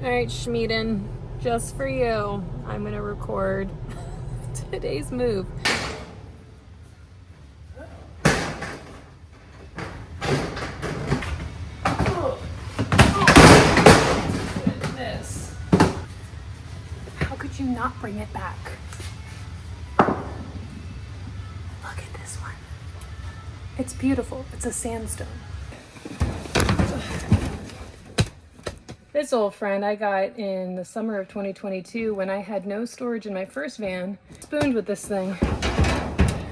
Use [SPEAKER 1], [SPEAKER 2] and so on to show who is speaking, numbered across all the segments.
[SPEAKER 1] All right, Schmieden, just for you, I'm gonna record today's move. Oh, goodness. How could you not bring it back? Look at this one. It's beautiful. It's a sandstone. This old friend I got in the summer of 2022 when I had no storage in my first van. Spooned with this thing.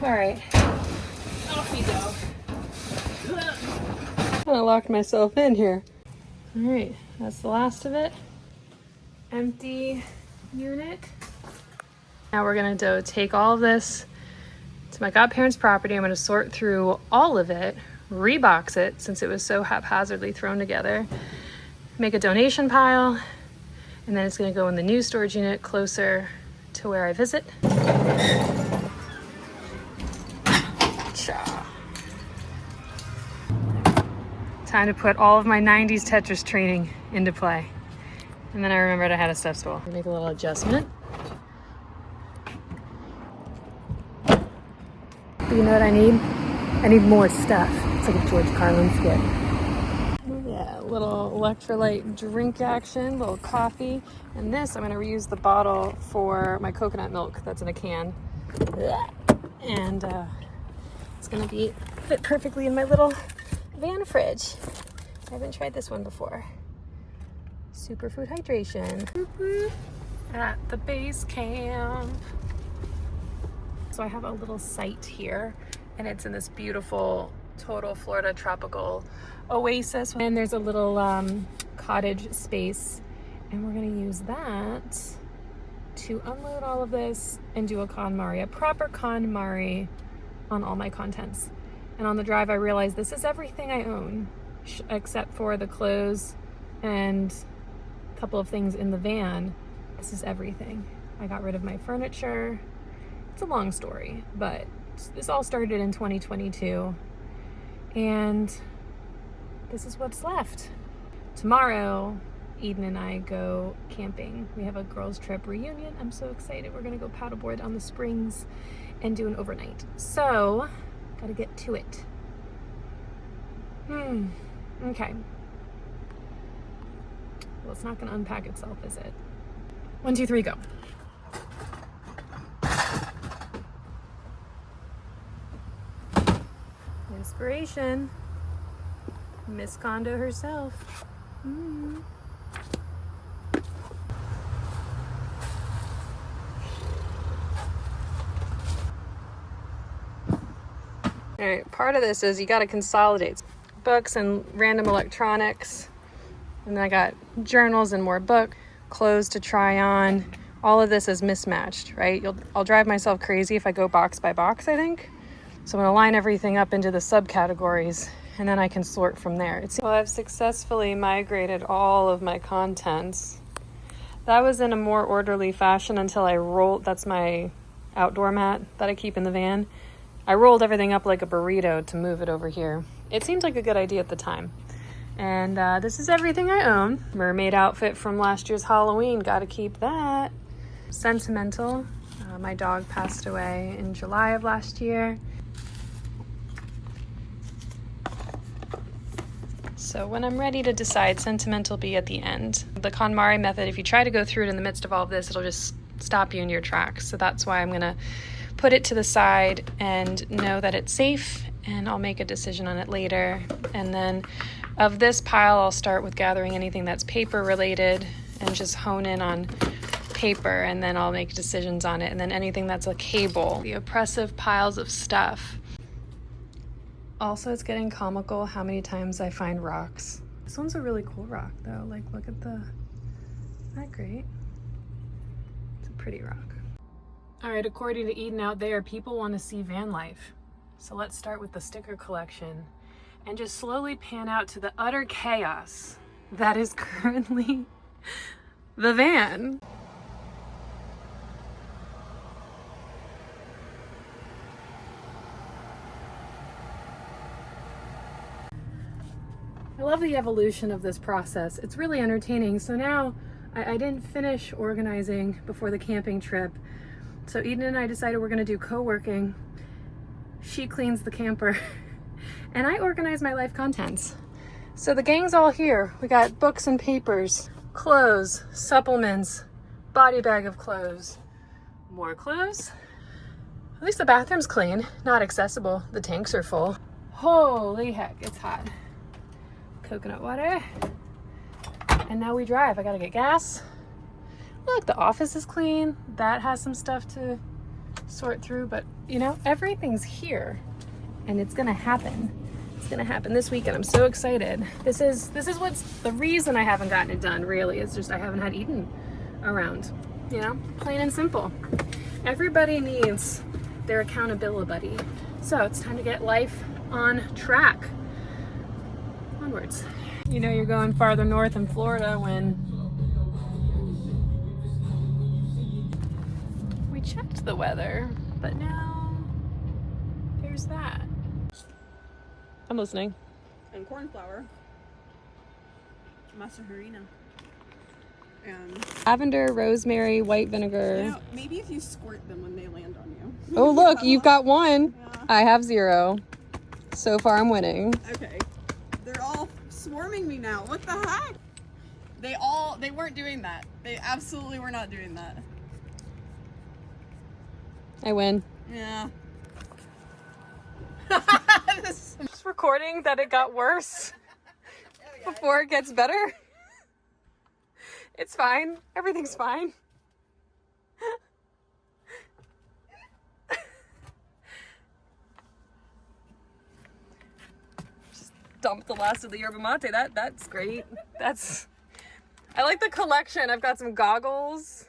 [SPEAKER 1] All right, off we go. I locked myself in here. All right, that's the last of it. Empty unit. Now we're gonna go take all of this to my godparents' property. I'm gonna sort through all of it, rebox it since it was so haphazardly thrown together, make a donation pile, and then it's gonna go in the new storage unit closer to where I visit. Time to put all of my 90s Tetris training into play. And then I remembered I had a step stool. Make a little adjustment. But you know what I need? I need more stuff. It's like a George Carlin skit. Yeah, a little electrolyte drink action, little coffee. And this, I'm gonna reuse the bottle for my coconut milk that's in a can. And it's gonna fit perfectly in my little van fridge. I haven't tried this one before. Superfood hydration. At the base camp. So I have a little site here, and it's in this beautiful total Florida tropical oasis, and there's a little cottage space, and we're gonna use that to unload all of this and do a KonMari, a proper KonMari on all my contents. And on the drive I realized this is everything I own except for the clothes and a couple of things in the van. This is everything. I got rid of my furniture. It's a long story, but this all started in 2022, and this is what's left. Tomorrow, Eden and I go camping. We have a girls' trip reunion. I'm so excited. We're gonna go paddleboard on the springs and do an overnight. So, gotta get to it. Okay. Well, it's not gonna unpack itself, is it? 1, 2, 3, go. Inspiration. Miss Kondo herself. All right, part of this is you gotta consolidate books and random electronics. And then I got journals and more book, clothes to try on. All of this is mismatched, right? I'll drive myself crazy if I go box by box, I think. So I'm gonna line everything up into the subcategories, and then I can sort from there. Well, I've successfully migrated all of my contents. That was in a more orderly fashion until I rolled, that's my outdoor mat that I keep in the van. I rolled everything up like a burrito to move it over here. It seemed like a good idea at the time. And this is everything I own. Mermaid outfit from last year's Halloween, gotta keep that. Sentimental, my dog passed away in July of last year. So when I'm ready to decide, sentimental be at the end. The KonMari method, if you try to go through it in the midst of all of this, it'll just stop you in your tracks. So that's why I'm gonna put it to the side and know that it's safe, and I'll make a decision on it later. And then of this pile, I'll start with gathering anything that's paper related and just hone in on paper, and then I'll make decisions on it. And then anything that's a cable, the oppressive piles of stuff. Also, it's getting comical how many times I find rocks. This one's a really cool rock though. Like, look at isn't that great? It's a pretty rock. All right, according to Eden out there, people want to see van life. So let's start with the sticker collection and just slowly pan out to the utter chaos that is currently the van. I love the evolution of this process. It's really entertaining. So now I didn't finish organizing before the camping trip. So Eden and I decided we're gonna do co-working. She cleans the camper and I organize my life contents. So the gang's all here. We got books and papers, clothes, supplements, body bag of clothes, more clothes. At least the bathroom's clean, not accessible. The tanks are full. Holy heck, it's hot. Coconut water. And now we drive. I gotta get gas. Look, the office is clean. That has some stuff to sort through, but you know, everything's here and it's gonna happen. It's gonna happen this weekend. I'm so excited. This is what's the reason I haven't gotten it done, really. It's just I haven't had Eden around, you know, plain and simple. Everybody needs their accountability buddy. So it's time to get life on track. Onwards. You know you're going farther north in Florida when we checked the weather, but now there's that. I'm listening.
[SPEAKER 2] And cornflower. Masaharina. And
[SPEAKER 1] Lavender, rosemary, white vinegar.
[SPEAKER 2] you know, maybe if you squirt them when they land on you.
[SPEAKER 1] Oh look, you've got one.
[SPEAKER 2] Yeah.
[SPEAKER 1] I have 0. So far I'm winning.
[SPEAKER 2] Okay. They're all swarming me now. What the heck? They weren't doing that. They absolutely were not doing that.
[SPEAKER 1] I win.
[SPEAKER 2] Yeah.
[SPEAKER 1] Just recording that it got worse before it gets better. It's fine. Everything's fine. Just dump the last of the yerba mate. That's great. I like the collection. I've got some goggles.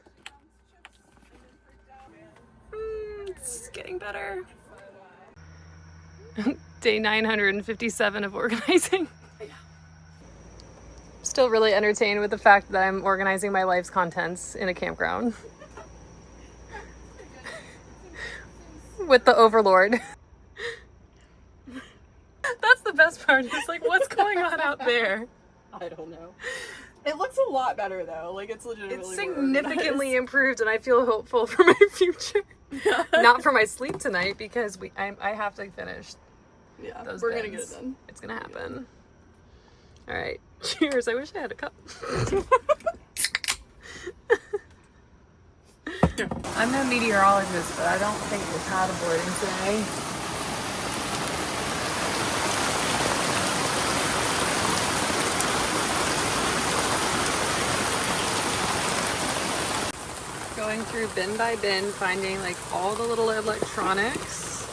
[SPEAKER 1] It's getting better. Day 957 of organizing. Still really entertained with the fact that I'm organizing my life's contents in a campground. With the overlord. That's the best part. It's like, what's going on out there?
[SPEAKER 2] I don't know. It looks a lot better though. Like it's legitimately
[SPEAKER 1] It's significantly improved and I feel hopeful for my future. Not for my sleep tonight because I have to finish.
[SPEAKER 2] Yeah,
[SPEAKER 1] those
[SPEAKER 2] we're
[SPEAKER 1] bins.
[SPEAKER 2] gonna get it done.
[SPEAKER 1] It's gonna happen. All right, cheers. I wish I had a cup. I'm no meteorologist, but I don't think we're paddleboarding today. Going through bin by bin, finding like all the little electronics,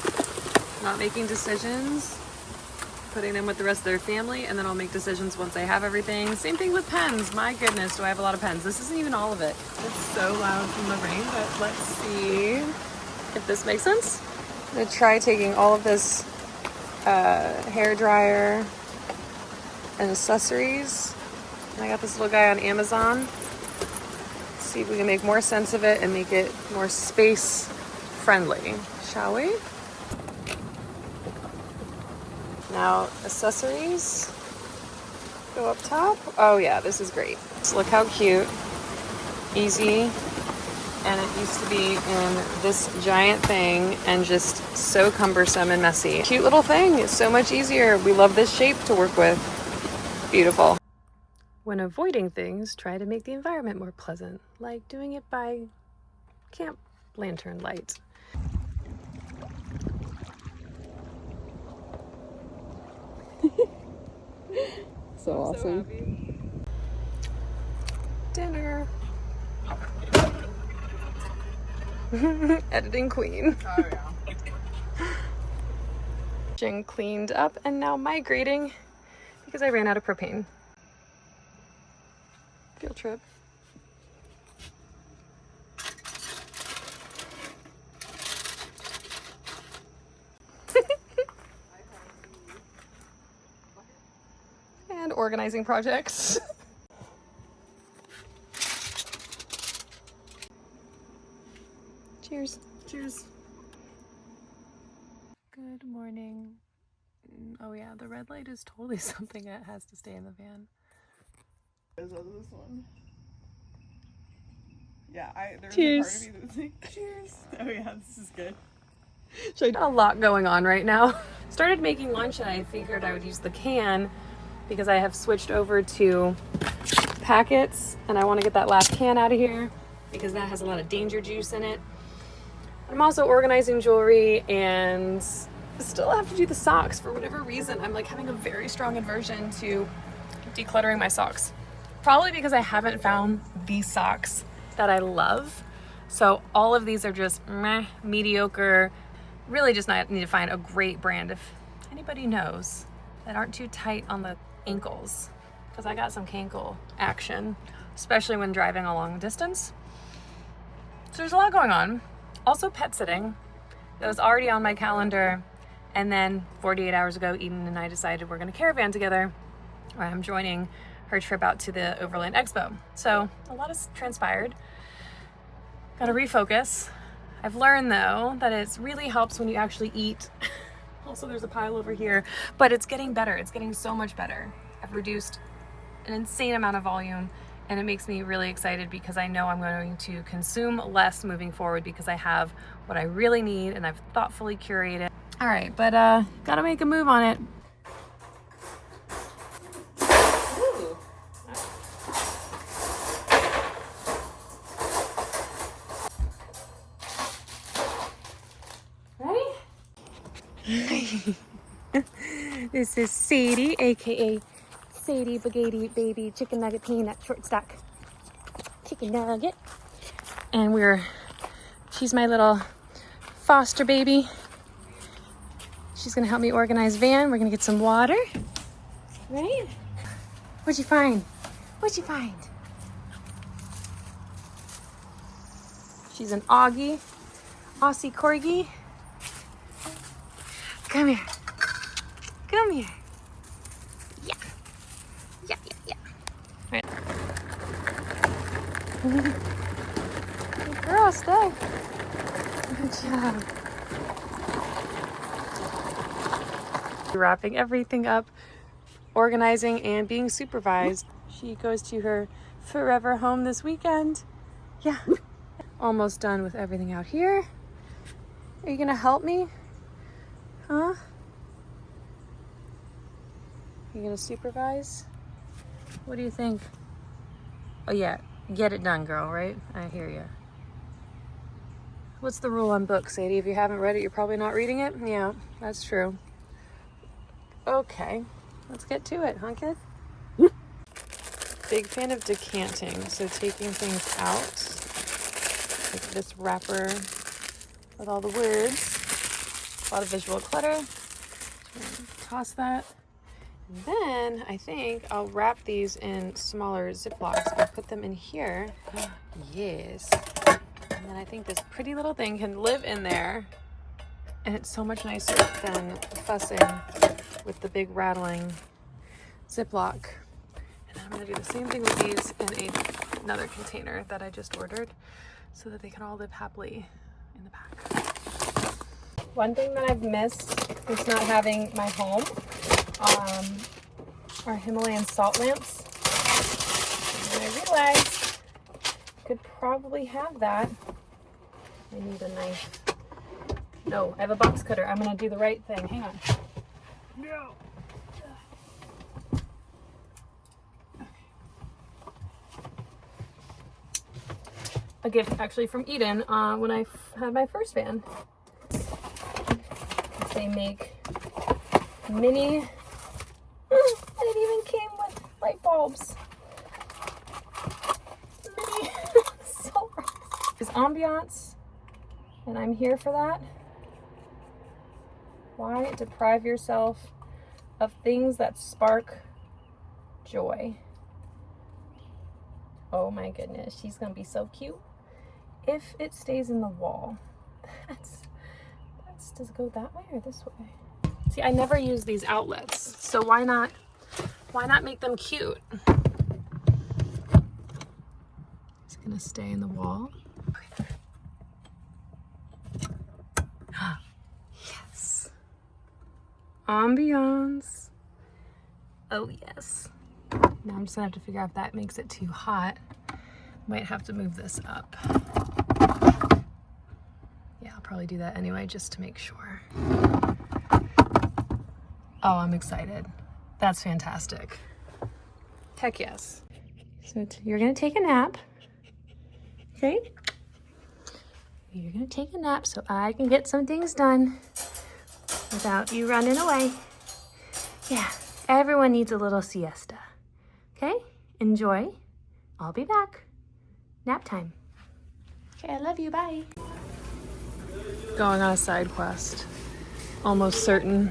[SPEAKER 1] not making decisions, putting them with the rest of their family, and then I'll make decisions once I have everything. Same thing with pens. My goodness, do I have a lot of pens. This isn't even all of it. It's so loud from the rain, but let's see if this makes sense. I'm gonna try taking all of this hair dryer and accessories. And I got this little guy on Amazon. See if we can make more sense of it and make it more space friendly, shall we? Now, accessories go up top. Oh yeah, this is great. So look how cute, easy, and it used to be in this giant thing and just so cumbersome and messy. Cute little thing, it's so much easier. We love this shape to work with. Beautiful. When avoiding things, try to make the environment more pleasant, like doing it by camp lantern light.
[SPEAKER 2] So awesome.
[SPEAKER 1] Dinner. Editing queen.
[SPEAKER 2] Oh yeah.
[SPEAKER 1] Cleaned up and now migrating because I ran out of propane. Field trip. And organizing projects. Cheers.
[SPEAKER 2] Cheers.
[SPEAKER 1] Good morning. Oh yeah, the red light is totally something that has to stay in the van.
[SPEAKER 2] Is this one? Yeah, there's
[SPEAKER 1] Cheers.
[SPEAKER 2] a part of me that's like, cheers. Oh yeah, this is good.
[SPEAKER 1] Got a lot going on right now. Started making lunch and I figured I would use the can because I have switched over to packets and I want to get that last can out of here because that has a lot of danger juice in it. I'm also organizing jewelry and still have to do the socks for whatever reason. I'm like having a very strong aversion to decluttering my socks. Probably because I haven't found these socks that I love. So all of these are just meh, mediocre. Really just need to find a great brand if anybody knows that aren't too tight on the ankles. Because I got some cankle action, especially when driving a long distance. So there's a lot going on. Also pet sitting. That was already on my calendar. And then 48 hours ago, Eden and I decided we're gonna caravan together. I'm joining her trip out to the Overland Expo. So a lot has transpired. Gotta refocus. I've learned though that it really helps when you actually eat. Also there's a pile over here, but it's getting better. It's getting so much better. I've reduced an insane amount of volume and it makes me really excited because I know I'm going to consume less moving forward because I have what I really need and I've thoughtfully curated. All right, but gotta make a move on it. This is Sadie, aka Sadie Bagady Baby Chicken Nugget Peanut Short Stack Chicken Nugget. And she's my little foster baby. She's gonna help me organize van. We're gonna get some water. Right? What'd you find? What'd you find? She's an Aussie Corgi. Come here. Come here. Yeah. Yeah, yeah, yeah. Right. Good girl, stay. Good job. Wrapping everything up, organizing, and being supervised. She goes to her forever home this weekend. Yeah. Almost done with everything out here. Are you gonna help me? Huh? You gonna supervise? What do you think? Oh yeah, get it done, girl, right? I hear you. What's the rule on books, Sadie? If you haven't read it, you're probably not reading it? Yeah, that's true. Okay, let's get to it, huh, kid? Big fan of decanting, so taking things out. Like this wrapper with all the words. A lot of visual clutter. Toss that. And then I think I'll wrap these in smaller Ziplocs. I'll put them in here. Yes. And then I think this pretty little thing can live in there. And it's so much nicer than fussing with the big rattling Ziploc. And then I'm gonna do the same thing with these in another container that I just ordered so that they can all live happily in the back. One thing that I've missed is not having my home are Himalayan salt lamps. And I realized I could probably have that. I need a knife. No, I have a box cutter. I'm gonna do the right thing. Hang on. No. A gift actually from Eden when I had my first van. They make mini, it even came with light bulbs. Mini salt rocks. It's ambiance, and I'm here for that. Why deprive yourself of things that spark joy? Oh my goodness, she's gonna be so cute if it stays in the wall. Does it go that way or this way? See, I never use these outlets, so why not make them cute? It's gonna stay in the wall. Yes. Ambiance. Oh yes. Now I'm just gonna have to figure out if that makes it too hot. Might have to move this up. Yeah, I'll probably do that anyway, just to make sure. Oh, I'm excited. That's fantastic. Heck yes. So you're gonna take a nap, okay? You're gonna take a nap so I can get some things done without you running away. Yeah, everyone needs a little siesta, okay? Enjoy. I'll be back. Nap time. Okay, I love you, bye. Going on a side quest. Almost certain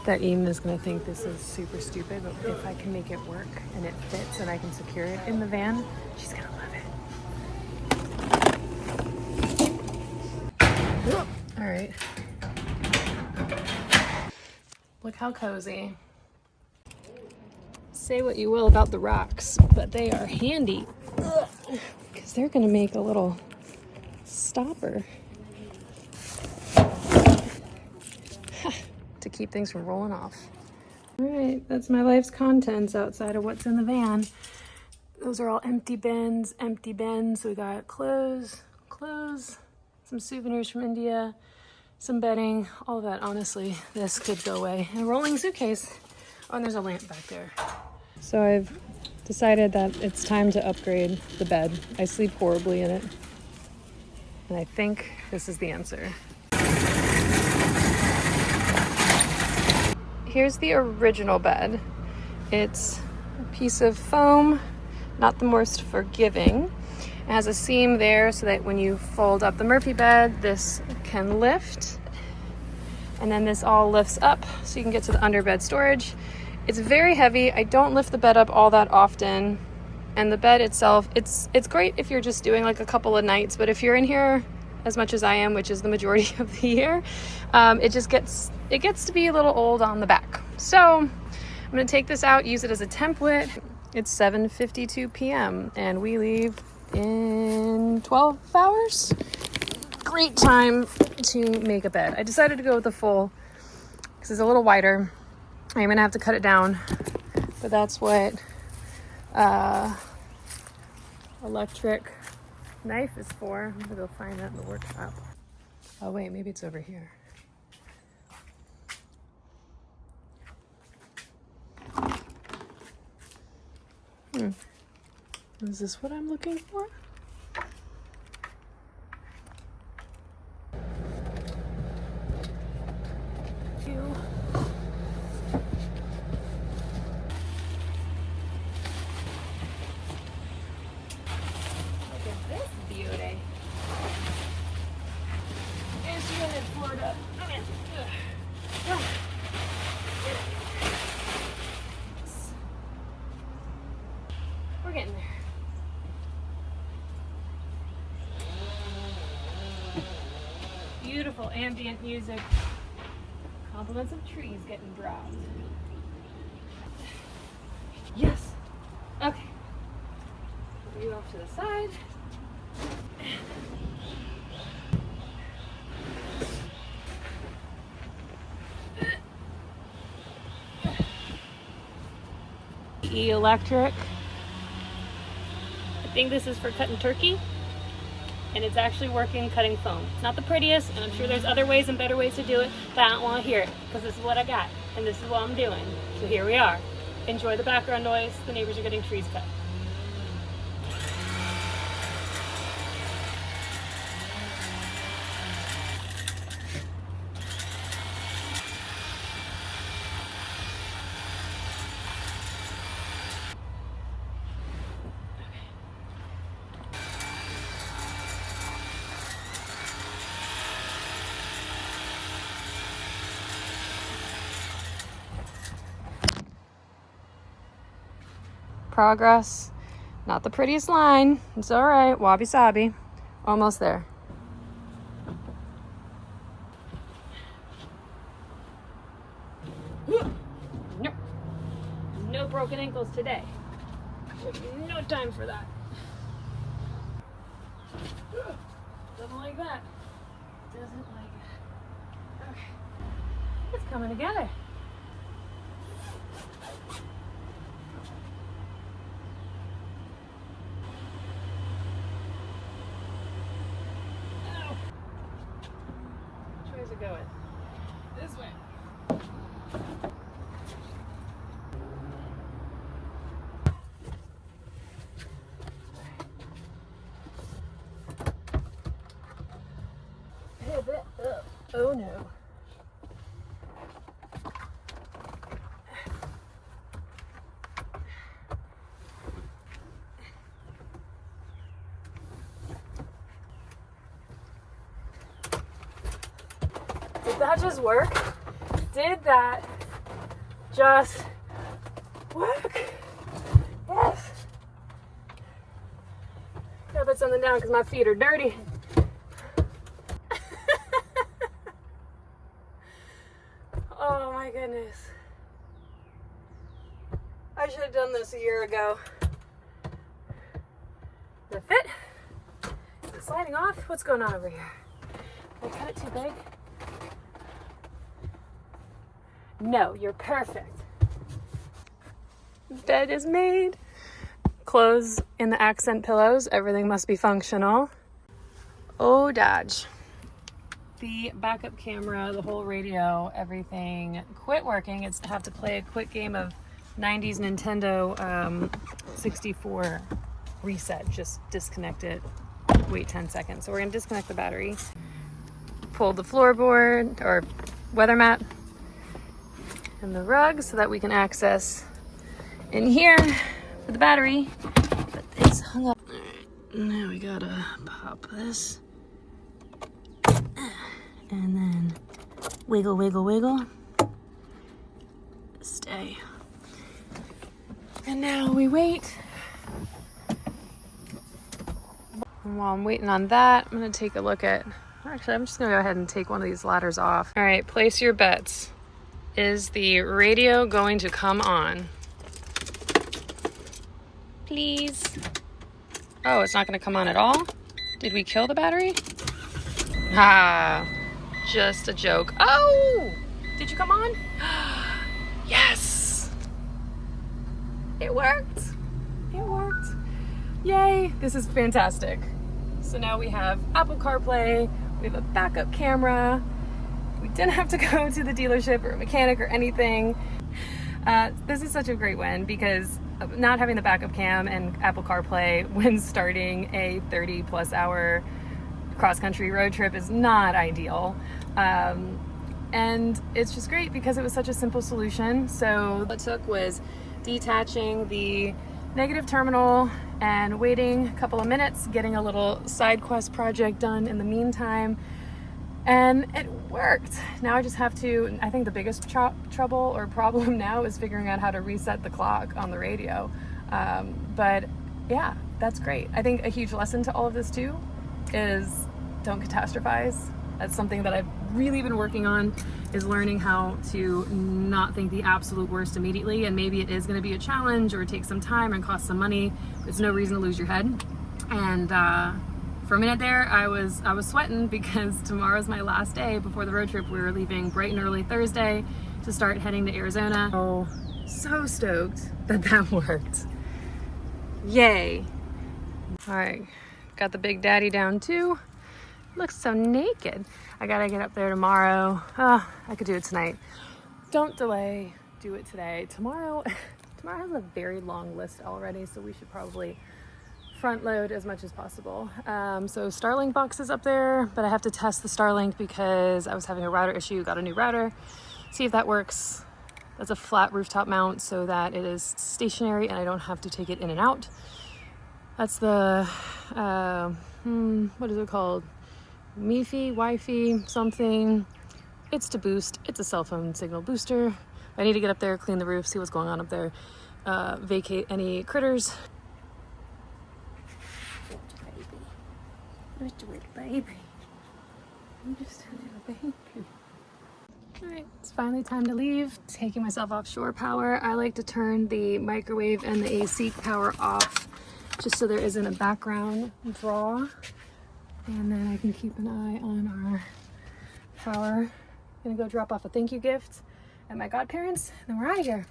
[SPEAKER 1] that Eden is gonna think this is super stupid, but if I can make it work and it fits and I can secure it in the van, she's gonna love it. All right. Look how cozy. Say what you will about the rocks, but they are handy because they're gonna make a little stopper to keep things from rolling off. All right, that's my life's contents outside of what's in the van. Those are all empty bins, empty bins. So we got clothes, some souvenirs from India, some bedding, all of that. Honestly, this could go away. And a rolling suitcase. Oh, and there's a lamp back there. So I've decided that it's time to upgrade the bed. I sleep horribly in it. And I think this is the answer. Here's the original bed. It's a piece of foam, not the most forgiving. It has a seam there so that when you fold up the Murphy bed, this can lift. And then this all lifts up so you can get to the underbed storage. It's very heavy. I don't lift the bed up all that often. And the bed itself, it's great if you're just doing like a couple of nights, but if you're in here as much as I am, which is the majority of the year, it gets to be a little old on the back. So I'm gonna take this out, use it as a template. It's 7:52 p.m. and we leave in 12 hours. Great time to make a bed. I decided to go with the full because it's a little wider. I'm gonna have to cut it down, but that's what electric knife is for. I'm gonna go find that in the workshop. Oh wait, maybe it's over here. Is this what I'm looking for? We're getting there. Beautiful ambient music. Compliments of trees getting dropped. Yes. Okay. Put you off to the side. Electric. I think this is for cutting turkey, and it's actually working cutting foam. It's not the prettiest, and I'm sure there's other ways and better ways to do it, but I don't want to hear it because this is what I got and this is what I'm doing. So here we are. Enjoy the background noise. The neighbors are getting trees cut. Progress. Not the prettiest line. It's all right. Wabi sabi. Almost there. Nope. No broken ankles today. No time for that. Doesn't like that. Doesn't like it. Okay. It's coming together. going?
[SPEAKER 2] This way.
[SPEAKER 1] Oh no. Did that just work? Did that just work? Yes. Gotta put something down because my feet are dirty. Oh my goodness. I should have done this a year ago. Does it fit? Is it sliding off? What's going on over here? Did I cut it too big? No, you're perfect. Bed is made. Clothes in the accent pillows. Everything must be functional. Oh, dodge. The backup camera, the whole radio, everything quit working. It's have to play a quick game of 90s Nintendo 64 reset. Just disconnect it. Wait 10 seconds. So we're gonna disconnect the battery. Pull the floorboard or weather mat and the rug so that we can access in here for the battery. But it's hung up. All right, now we gotta pop this. And then wiggle, wiggle, wiggle. Stay. And now we wait. And while I'm waiting on that, I'm gonna take a look at, actually, I'm just gonna go ahead and take one of these ladders off. All right, place your bets. Is the radio going to come on? Please. Oh, it's not gonna come on at all? Did we kill the battery? Ah, just a joke. Oh, did you come on? Yes. It worked. It worked. Yay, this is fantastic. So now we have Apple CarPlay, we have a backup camera. We didn't have to go to the dealership or a mechanic or anything. This is such a great win because not having the backup cam and Apple CarPlay when starting a 30+ hour cross-country road trip is not ideal. And it's just great because it was such a simple solution. So what it took was detaching the negative terminal and waiting a couple of minutes, getting a little side quest project done in the meantime, and it worked. Now I just have to, I think the biggest trouble or problem now is figuring out how to reset the clock on the radio. But yeah, that's great. I think a huge lesson to all of this too is don't catastrophize. That's something that I've really been working on, is learning how to not think the absolute worst immediately. And maybe it is going to be a challenge or take some time and cost some money. It's no reason to lose your head. And for a minute there, I was sweating because tomorrow's my last day before the road trip. We were leaving bright and early Thursday to start heading to Arizona. Oh, so stoked that that worked. Yay. All right, got the Big Daddy down too. Looks so naked. I gotta get up there tomorrow. Oh, I could do it tonight. Don't delay, do it today. Tomorrow has a very long list already, so we should probably front load as much as possible. So Starlink box is up there, but I have to test the Starlink because I was having a router issue, got a new router. See if that works. That's a flat rooftop mount so that it is stationary and I don't have to take it in and out. That's the, what is it called? MiFi, Wi-Fi, something. It's to boost. It's a cell phone signal booster. I need to get up there, clean the roof, see what's going on up there, vacate any critters. Just a little baby. I'm just a little baby. All right, it's finally time to leave. Taking myself off shore power. I like to turn the microwave and the AC power off just so there isn't a background draw. And then I can keep an eye on our power. Gonna go drop off a thank you gift at my godparents, and then we're out of here.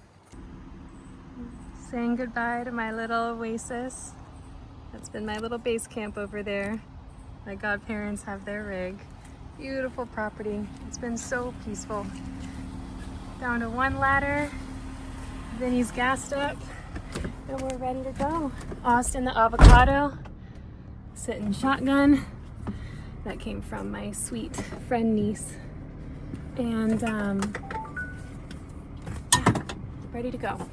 [SPEAKER 1] Saying goodbye to my little oasis. That's been my little base camp over there. My godparents have their rig. Beautiful property. It's been so peaceful. Down to one ladder. Vinny's gassed up and we're ready to go. Austin the avocado, sitting shotgun. That came from my sweet friend niece. And yeah, ready to go.